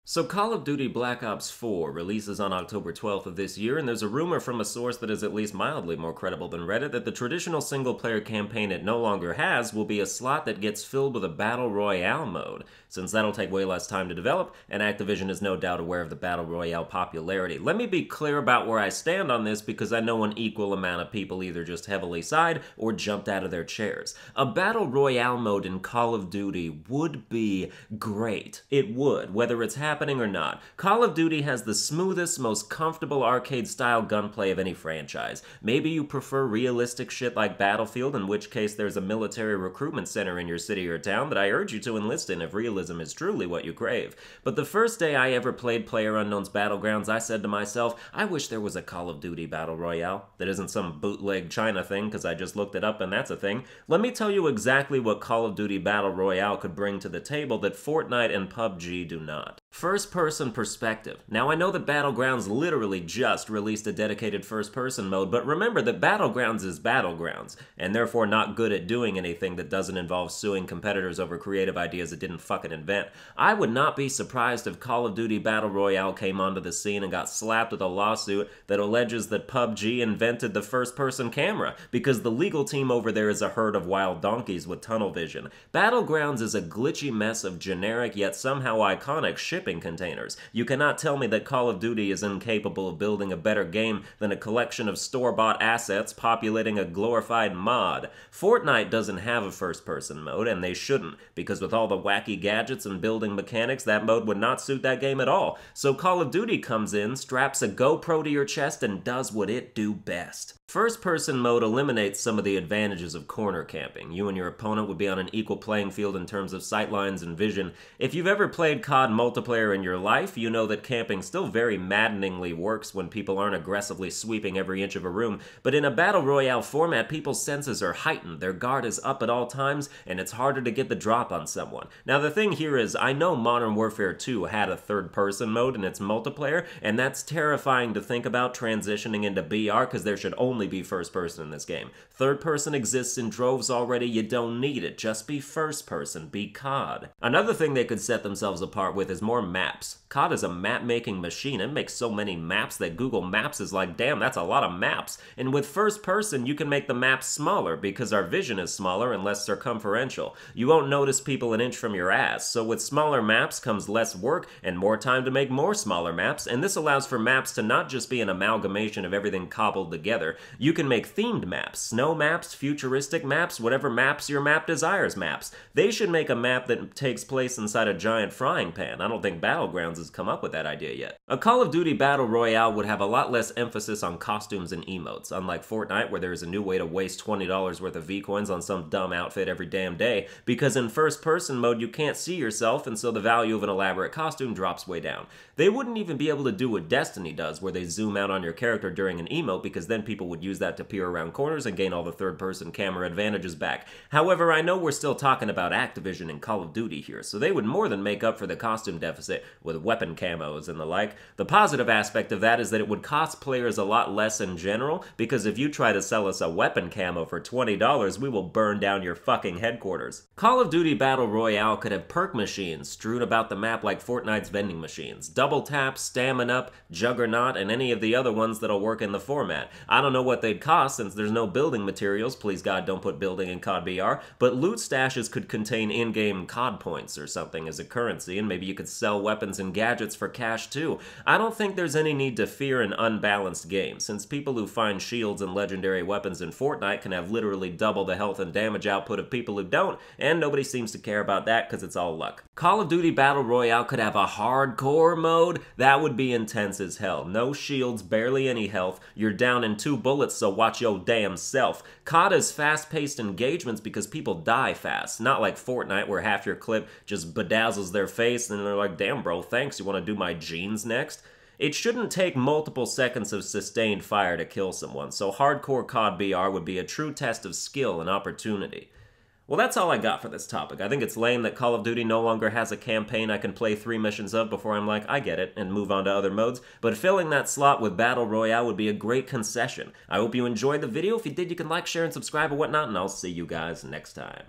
So Call of Duty Black Ops 4 releases on October 12th of this year, and there's a rumor from a source that is at least mildly more credible than Reddit that the traditional single-player campaign it no longer has will be a slot that gets filled with a Battle Royale mode, since that'll take way less time to develop, and Activision is no doubt aware of the Battle Royale popularity. Let me be clear about where I stand on this because I know an equal amount of people either just heavily sighed or jumped out of their chairs. A Battle Royale mode in Call of Duty would be great. It would, whether it's happening or not. Call of Duty has the smoothest, most comfortable arcade-style gunplay of any franchise. Maybe you prefer realistic shit like Battlefield, in which case there's a military recruitment center in your city or town that I urge you to enlist in if realism is truly what you crave. But the first day I ever played PlayerUnknown's Battlegrounds, I said to myself, I wish there was a Call of Duty Battle Royale. That isn't some bootleg China thing, because I just looked it up and that's a thing. Let me tell you exactly what Call of Duty Battle Royale could bring to the table that Fortnite and PUBG do not. First-person perspective. Now I know that Battlegrounds literally just released a dedicated first-person mode, but remember that Battlegrounds is Battlegrounds, and therefore not good at doing anything that doesn't involve suing competitors over creative ideas it didn't fucking invent. I would not be surprised if Call of Duty Battle Royale came onto the scene and got slapped with a lawsuit that alleges that PUBG invented the first-person camera, because the legal team over there is a herd of wild donkeys with tunnel vision. Battlegrounds is a glitchy mess of generic yet somehow iconic shipping containers. You cannot tell me that Call of Duty is incapable of building a better game than a collection of store-bought assets populating a glorified mod. Fortnite doesn't have a first-person mode, and they shouldn't, because with all the wacky gadgets and building mechanics, that mode would not suit that game at all. So Call of Duty comes in, straps a GoPro to your chest, and does what it do best. First-person mode eliminates some of the advantages of corner camping. You and your opponent would be on an equal playing field in terms of sightlines and vision. If you've ever played COD multiplayer in your life, you know that camping still very maddeningly works when people aren't aggressively sweeping every inch of a room, but in a Battle Royale format, people's senses are heightened, their guard is up at all times, and it's harder to get the drop on someone. Now the thing here is, I know Modern Warfare 2 had a third-person mode in its multiplayer, and that's terrifying to think about transitioning into BR because there should only be first person in this game. Third person exists in droves already, you don't need it. Just be first person, be COD. Another thing they could set themselves apart with is more maps. COD is a map-making machine. It makes so many maps that Google Maps is like, damn, that's a lot of maps. And with first person, you can make the maps smaller because our vision is smaller and less circumferential. You won't notice people an inch from your ass, so with smaller maps comes less work and more time to make more smaller maps, and this allows for maps to not just be an amalgamation of everything cobbled together. You can make themed maps, snow maps, futuristic maps, whatever maps your map desires maps. They should make a map that takes place inside a giant frying pan. I don't think Battlegrounds has come up with that idea yet. A Call of Duty Battle Royale would have a lot less emphasis on costumes and emotes, unlike Fortnite where there is a new way to waste $20 worth of V-Coins on some dumb outfit every damn day, because in first-person mode you can't see yourself and so the value of an elaborate costume drops way down. They wouldn't even be able to do what Destiny does, where they zoom out on your character during an emote, because then people would use that to peer around corners and gain all the third-person camera advantages back. However, I know we're still talking about Activision and Call of Duty here, so they would more than make up for the costume deficit with weapon camos and the like. The positive aspect of that is that it would cost players a lot less in general, because if you try to sell us a weapon camo for $20, we will burn down your fucking headquarters. Call of Duty Battle Royale could have perk machines strewn about the map like Fortnite's vending machines. Double tap, stamina up, juggernaut, and any of the other ones that'll work in the format. I don't know what they'd cost since there's no building materials, please God don't put building in COD BR, but loot stashes could contain in-game COD points or something as a currency, and maybe you could sell weapons and gadgets for cash too. I don't think there's any need to fear an unbalanced game, since people who find shields and legendary weapons in Fortnite can have literally double the health and damage output of people who don't, and nobody seems to care about that because it's all luck. Call of Duty Battle Royale could have a hardcore mode. That would be intense as hell. No shields, barely any health, you're down in 2 bullets, so watch your damn self. COD is fast-paced engagements because people die fast, not like Fortnite where half your clip just bedazzles their face and they're like, damn bro, thanks, you want to do my jeans next? It shouldn't take multiple seconds of sustained fire to kill someone, so hardcore COD BR would be a true test of skill and opportunity. Well, that's all I got for this topic. I think it's lame that Call of Duty no longer has a campaign I can play 3 missions of before I'm like, I get it, and move on to other modes, but filling that slot with Battle Royale would be a great concession. I hope you enjoyed the video. If you did, you can like, share, and subscribe or whatnot, and I'll see you guys next time.